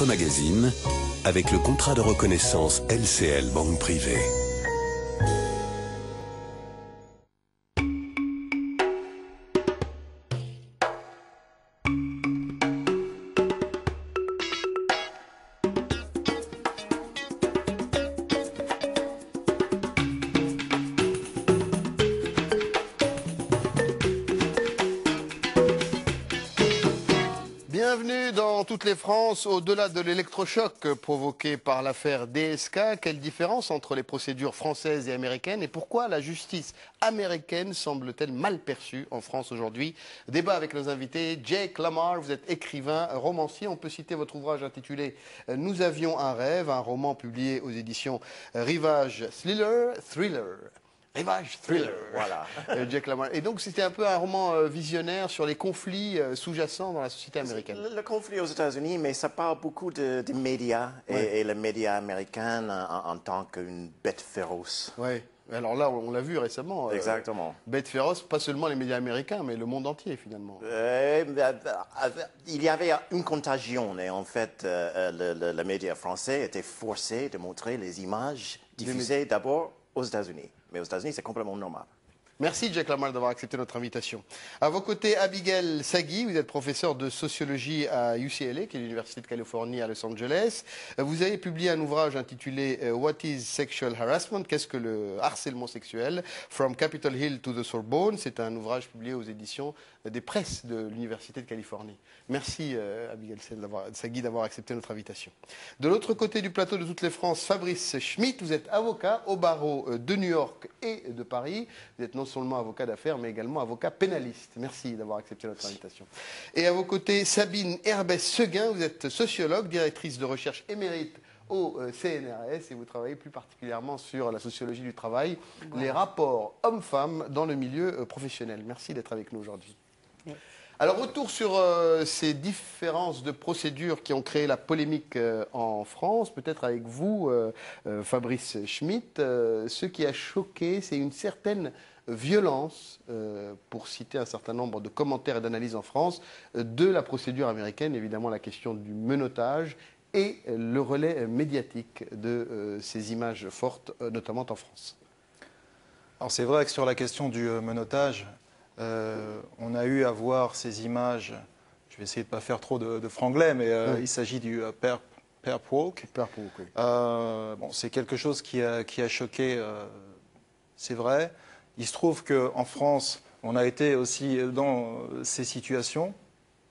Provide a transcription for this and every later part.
votre magazine avec le contrat de reconnaissance LCL Banque Privée. Bienvenue dans toutes les France. Au-delà de l'électrochoc provoqué par l'affaire DSK, quelle différence entre les procédures françaises et américaines et pourquoi la justice américaine semble-t-elle mal perçue en France aujourd'hui? Débat avec nos invités. Jake Lamar, vous êtes écrivain, romancier. On peut citer votre ouvrage intitulé Nous avions un rêve, un roman publié aux éditions Rivage Thriller. Rivage Thriller, voilà. Jake Lamar. Et donc c'était un peu un roman visionnaire sur les conflits sous-jacents dans la société américaine. Le conflit aux États-Unis, mais ça parle beaucoup des médias et les médias américains en tant qu'une bête féroce. Oui. Alors là, on l'a vu récemment. Exactement. Bête féroce, pas seulement les médias américains, mais le monde entier finalement. Il y avait une contagion et en fait, le média français était forcé de montrer les images diffusées d'abord aux États-Unis. Mais aux États-Unis, c'est complètement normal. Merci Jake Lamar d'avoir accepté notre invitation. À vos côtés, Abigail Sagui, vous êtes professeur de sociologie à UCLA, qui est l'Université de Californie à Los Angeles. Vous avez publié un ouvrage intitulé What is Sexual Harassment? Qu'est-ce que le harcèlement sexuel? From Capitol Hill to the Sorbonne. C'est un ouvrage publié aux éditions des presses de l'Université de Californie. Merci Abigail Sagui d'avoir accepté notre invitation. De l'autre côté du plateau de toutes les France, Fabrice Schmitt, vous êtes avocat au barreau de New York et de Paris. Vous êtes non seulement avocat d'affaires, mais également avocat pénaliste. Merci d'avoir accepté notre invitation. Et à vos côtés, Sabine Herbès-Seguin, vous êtes sociologue, directrice de recherche émérite au CNRS et vous travaillez plus particulièrement sur la sociologie du travail, les rapports hommes-femmes dans le milieu professionnel. Merci d'être avec nous aujourd'hui. Oui. Alors, retour sur ces différences de procédures qui ont créé la polémique en France, peut-être avec vous, Fabrice Schmitt. Ce qui a choqué, c'est une certaine violence, pour citer un certain nombre de commentaires et d'analyses en France, de la procédure américaine, évidemment la question du menottage et le relais médiatique de ces images fortes, notamment en France. Alors c'est vrai que sur la question du menottage, on a eu à voir ces images, je vais essayer de ne pas faire trop de franglais, mais il s'agit du perp walk. Oui. Bon, c'est quelque chose qui a choqué, c'est vrai. Il se trouve qu'en France, on a été aussi dans ces situations.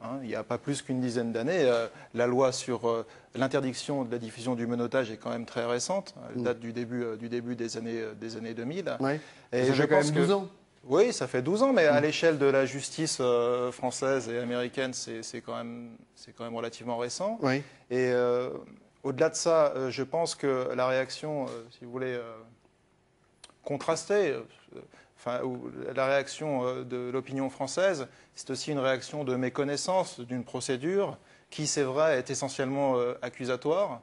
Hein, il n'y a pas plus qu'une dizaine d'années. La loi sur l'interdiction de la diffusion du menottage est quand même très récente. Elle date du début des années 2000. Oui. Et ça fait quand même 12 ans. Oui, ça fait 12 ans, mais à l'échelle de la justice française et américaine, c'est quand même relativement récent. Oui. Et au-delà de ça, je pense que la réaction, si vous voulez, contrastée, la réaction de l'opinion française, c'est aussi une réaction de méconnaissance d'une procédure qui, c'est vrai, est essentiellement accusatoire.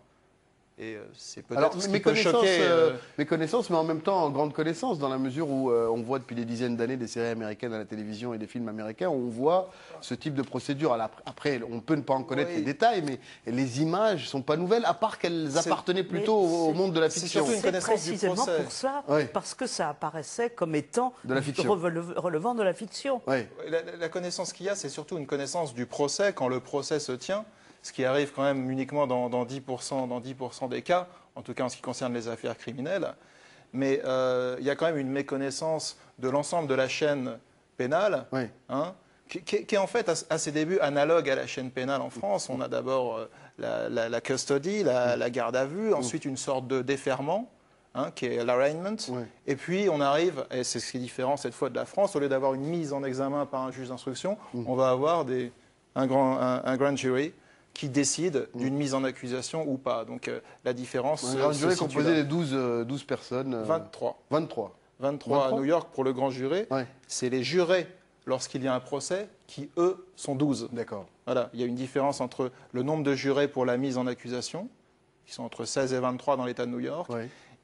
Et c'est peut-être ce qui peut choquer. Méconnaissance, mais en même temps grande connaissance, dans la mesure où on voit depuis des dizaines d'années des séries américaines à la télévision et des films américains où on voit ce type de procédure. Alors, après, on peut ne pas en connaître les détails, mais les images ne sont pas nouvelles, à part qu'elles appartenaient plutôt au monde de la fiction. C'est précisément pour ça, parce que ça apparaissait comme étant relevant de la fiction. Oui. La connaissance qu'il y a, c'est surtout une connaissance du procès, quand le procès se tient. Ce qui arrive quand même uniquement dans 10% des cas, en tout cas en ce qui concerne les affaires criminelles. Mais il y a quand même une méconnaissance de l'ensemble de la chaîne pénale, hein, qui est en fait à ses débuts analogue à la chaîne pénale en France. On a d'abord la custody, la garde à vue, ensuite une sorte de déferment, hein, qui est l'arraignment. Et puis on arrive, et c'est ce qui est différent cette fois de la France, au lieu d'avoir une mise en examen par un juge d'instruction, on va avoir un grand jury qui décide d'une mise en accusation ou pas. Donc la différence... Un grand jury composé de 12 personnes. 23. 23 à New York pour le grand jury. C'est les jurés, lorsqu'il y a un procès, qui, eux, sont 12. D'accord. Voilà, il y a une différence entre le nombre de jurés pour la mise en accusation, qui sont entre 16 et 23 dans l'État de New York,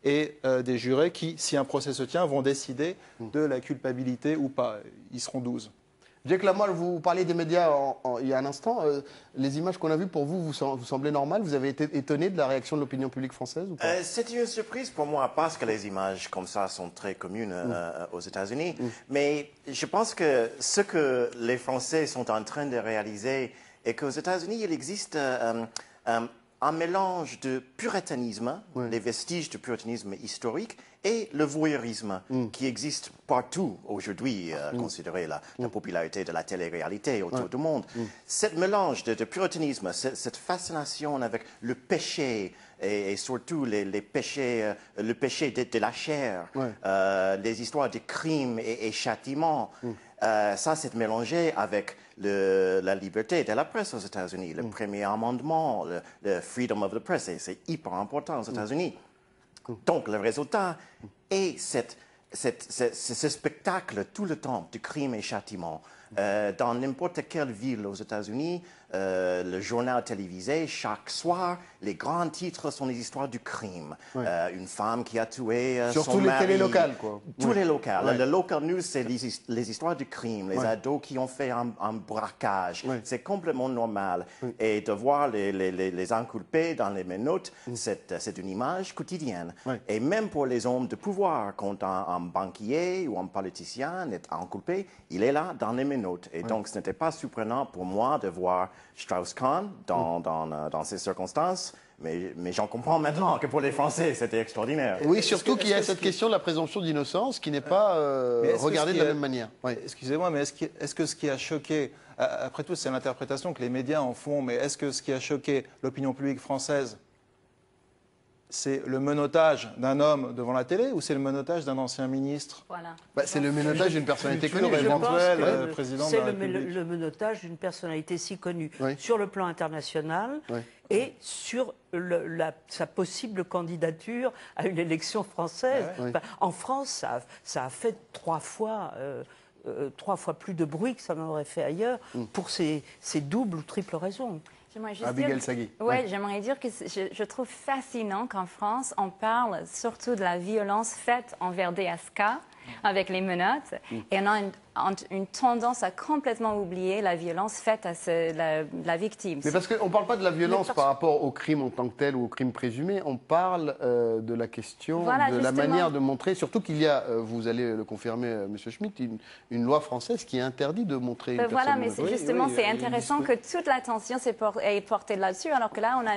et des jurés qui, si un procès se tient, vont décider de la culpabilité ou pas. Ils seront 12. Jack Lamolle, vous parliez des médias il y a un instant. Les images qu'on a vues pour vous, vous semblaient normales? Vous avez été étonné de la réaction de l'opinion publique française ou pas? C'était une surprise pour moi parce que les images comme ça sont très communes aux États-Unis. Mais je pense que ce que les Français sont en train de réaliser est qu'aux États-Unis, il existe un mélange de puritanisme, les vestiges de puritanisme historique, et le voyeurisme qui existe partout aujourd'hui, considéré la popularité de la télé-réalité autour du monde. Ce mélange de puritanisme, cette fascination avec le péché, et surtout le péché de la chair, les histoires de crimes et châtiments, ça c'est mélangé avec la liberté de la presse aux États-Unis, le premier amendement, le freedom of the press, c'est hyper important aux États-Unis. Donc le résultat est ce spectacle tout le temps de crimes et châtiments. Dans n'importe quelle ville aux États-Unis, le journal télévisé, chaque soir, les grands titres sont les histoires du crime. Une femme qui a tué son Surtout mari. les télés locales, quoi. Tous les locales. Le local news, c'est les histoires du crime, les ados qui ont fait un braquage. C'est complètement normal. Et de voir les inculpés dans les menottes, c'est une image quotidienne. Et même pour les hommes de pouvoir, quand un banquier ou un politicien est inculpé, il est là dans les menottes. Et donc, ce n'était pas surprenant pour moi de voir Strauss-Kahn dans ces circonstances, mais j'en comprends maintenant que pour les Français, c'était extraordinaire. Oui, surtout qu'il y a cette question de la présomption d'innocence qui n'est pas regardée de la même manière. Excusez-moi, mais est-ce que ce qui a choqué, après tout, c'est l'interprétation que les médias en font, mais est-ce que ce qui a choqué l'opinion publique française, c'est le menottage d'un homme devant la télé ou c'est le menottage d'un ancien ministre? Voilà. C'est le menottage d'une personnalité connue. Éventuelle président de la République. C'est le menottage d'une personnalité si connue sur le plan international et sur sa possible candidature à une élection française. Enfin, en France, ça a fait trois fois plus de bruit que ça n'aurait fait ailleurs pour ces doubles ou triples raisons. Abigail Sagui. Oui, j'aimerais dire que je trouve fascinant qu'en France, on parle surtout de la violence faite envers DSK avec les menottes. Et on a une tendance à complètement oublier la violence faite à la victime. Mais parce qu'on ne parle pas de la violence par rapport au crime en tant que tel ou au crime présumé, on parle de la question, de la manière de montrer, surtout qu'il y a, vous allez le confirmer, M. Schmitt, une loi française qui interdit de montrer une personne. Voilà, mais justement, c'est intéressant que toute l'attention est portée là-dessus, alors que là, on a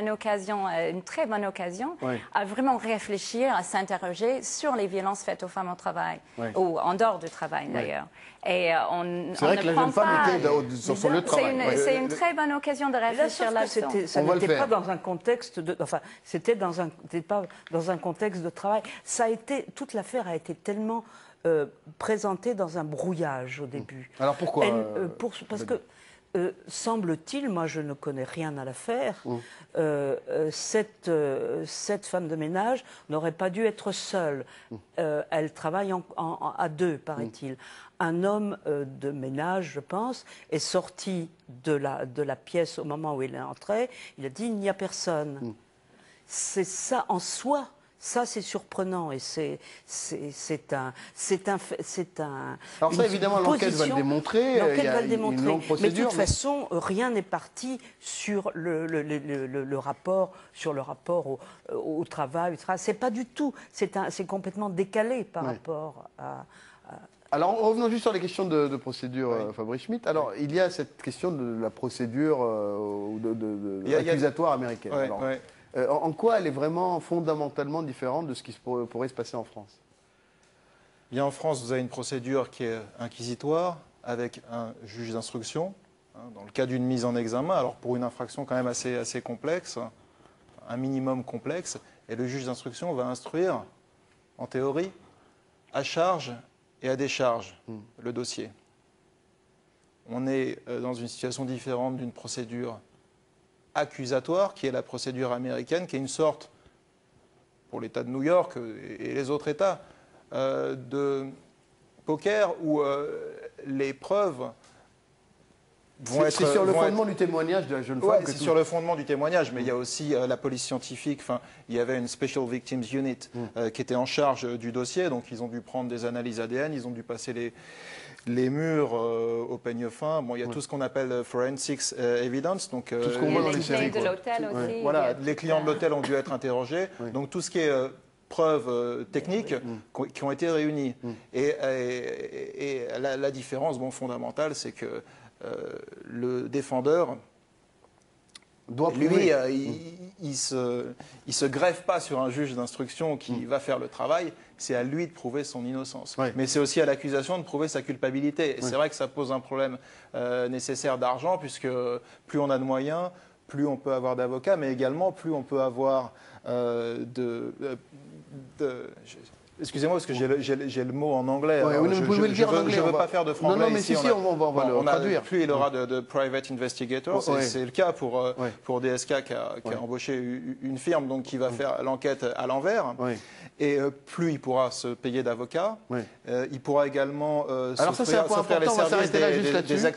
une très bonne occasion à vraiment réfléchir, à s'interroger sur les violences faites aux femmes au travail, ou en dehors du travail d'ailleurs. Et c'est vrai que la jeune femme était sur son lieu de travail. C'est une très bonne occasion de réfléchir là-dessus. Ça n'était pas dans un contexte de... Enfin, c'était pas dans un contexte de travail. Toute l'affaire a été tellement présentée dans un brouillage au début. Alors pourquoi parce que... semble-t-il, moi je ne connais rien à l'affaire, cette femme de ménage n'aurait pas dû être seule. Elle travaille à deux, paraît-il. Un homme de ménage, je pense, est sorti de la pièce au moment où il est entré. Il a dit « il n'y a personne ». C'est ça en soi. Ça, c'est surprenant et c'est un. Alors ça, évidemment, l'enquête va le démontrer. L'enquête va le démontrer. Une longue procédure, mais de toute façon, rien n'est parti sur le rapport, au travail. C'est pas du tout. C'est complètement décalé par rapport à. Alors, revenons juste sur les questions de procédure, Fabrice Schmitt. Alors, il y a cette question de la procédure accusatoire américaine. En quoi elle est vraiment fondamentalement différente de ce qui pourrait se passer en France? Bien, en France, vous avez une procédure qui est inquisitoire, avec un juge d'instruction, dans le cas d'une mise en examen, alors pour une infraction quand même assez complexe, un minimum complexe, et le juge d'instruction va instruire, en théorie, à charge et à décharge le dossier. On est dans une situation différente d'une procédure accusatoire, qui est la procédure américaine, qui est une sorte, pour l'État de New York et les autres États, de poker où les preuves vont être... C'est sur le vont fondement être... du témoignage de la jeune Ouais, femme. c'est sur le fondement du témoignage, mais il y a aussi la police scientifique. Enfin, il y avait une Special Victims Unit qui était en charge du dossier, donc ils ont dû prendre des analyses ADN, ils ont dû passer les murs au peigne fin. Bon, il y a tout ce qu'on appelle forensics evidence, donc Tout ce qu'on voit dans les les séries. clients de quoi. l'hôtel aussi. voilà, les clients de l'hôtel ont dû être interrogés. Donc tout ce qui est preuves techniques qui ont été réunies. Et la différence fondamentale, c'est que le défendeur, lui, il se greffe pas sur un juge d'instruction qui va faire le travail. C'est à lui de prouver son innocence. Ouais. Mais c'est aussi à l'accusation de prouver sa culpabilité. Et c'est vrai que ça pose un problème nécessaire d'argent, puisque plus on a de moyens, plus on peut avoir d'avocats, mais également plus on peut avoir excusez-moi, parce que j'ai le mot en anglais. Ouais, Alors, vous pouvez le dire en anglais. Je ne veux va... pas faire de franglais. Non, mais ici, si, on va le traduire. Plus il aura de private investigators. Ouais. C'est le cas pour DSK qui a embauché une firme donc, qui va faire l'enquête à l'envers. Ouais. Et plus il pourra se payer d'avocats. Ouais. Il pourra également s'offrir les services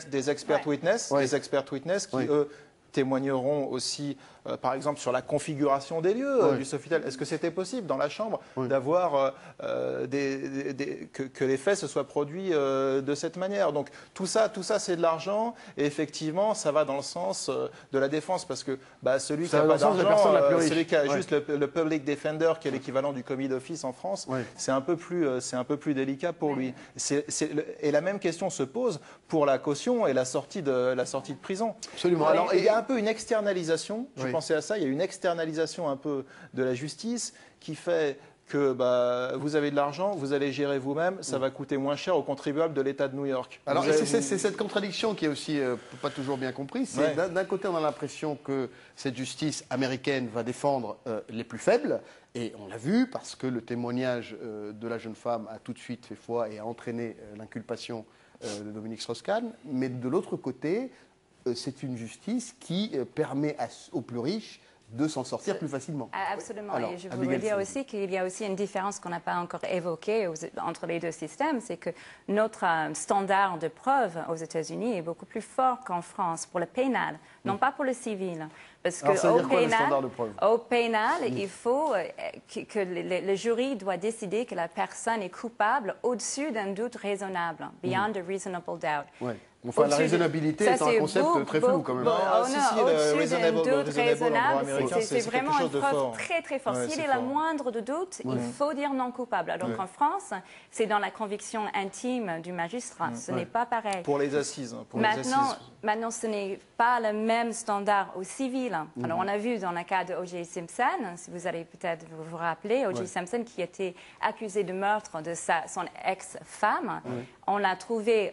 des expert Ouais. witness, des expert witness qui, eux, témoigneront aussi, par exemple, sur la configuration des lieux du Sofitel. Est-ce que c'était possible dans la chambre d'avoir que les faits se soient produits de cette manière? Donc tout ça c'est de l'argent et effectivement, ça va dans le sens de la défense parce que celui qui n'a pas d'argent, celui qui a juste le public defender, qui est l'équivalent du commis d'office en France, c'est un peu plus délicat pour lui. Et la même question se pose pour la caution et la sortie de prison. Absolument. Alors, il y a un peu une externalisation, je pensais à ça, il y a une externalisation un peu de la justice qui fait que vous avez de l'argent, vous allez gérer vous-même, ça va coûter moins cher aux contribuables de l'État de New York. Alors c'est cette contradiction qui est aussi pas toujours bien comprise. D'un côté, on a l'impression que cette justice américaine va défendre les plus faibles, et on l'a vu parce que le témoignage de la jeune femme a tout de suite fait foi et a entraîné l'inculpation de Dominique Strauss-Kahn. Mais de l'autre côté, c'est une justice qui permet aux plus riches de s'en sortir plus facilement. Absolument. Alors, et je voudrais dire aussi qu'il y a aussi une différence qu'on n'a pas encore évoquée entre les deux systèmes, c'est que notre standard de preuve aux États-Unis est beaucoup plus fort qu'en France pour le pénal, non pas pour le civil. Parce qu'au pénal, il faut que le jury doit décider que la personne est coupable au-dessus d'un doute raisonnable, beyond a reasonable doubt. Ouais. Enfin, la raisonnabilité est un concept très flou quand même. Au-dessus d'un doute raisonnable, c'est vraiment une preuve très très forte. S'il y a le moindre de doute, il faut dire non coupable. Alors qu'en France, c'est dans la conviction intime du magistrat. Ce n'est pas pareil. Pour les assises. Maintenant, ce n'est pas le même standard au civil. Alors, on a vu dans le cas de O.J. Simpson, si vous allez peut-être vous rappeler, O.J. Simpson qui était accusé de meurtre de son ex-femme, on l'a trouvé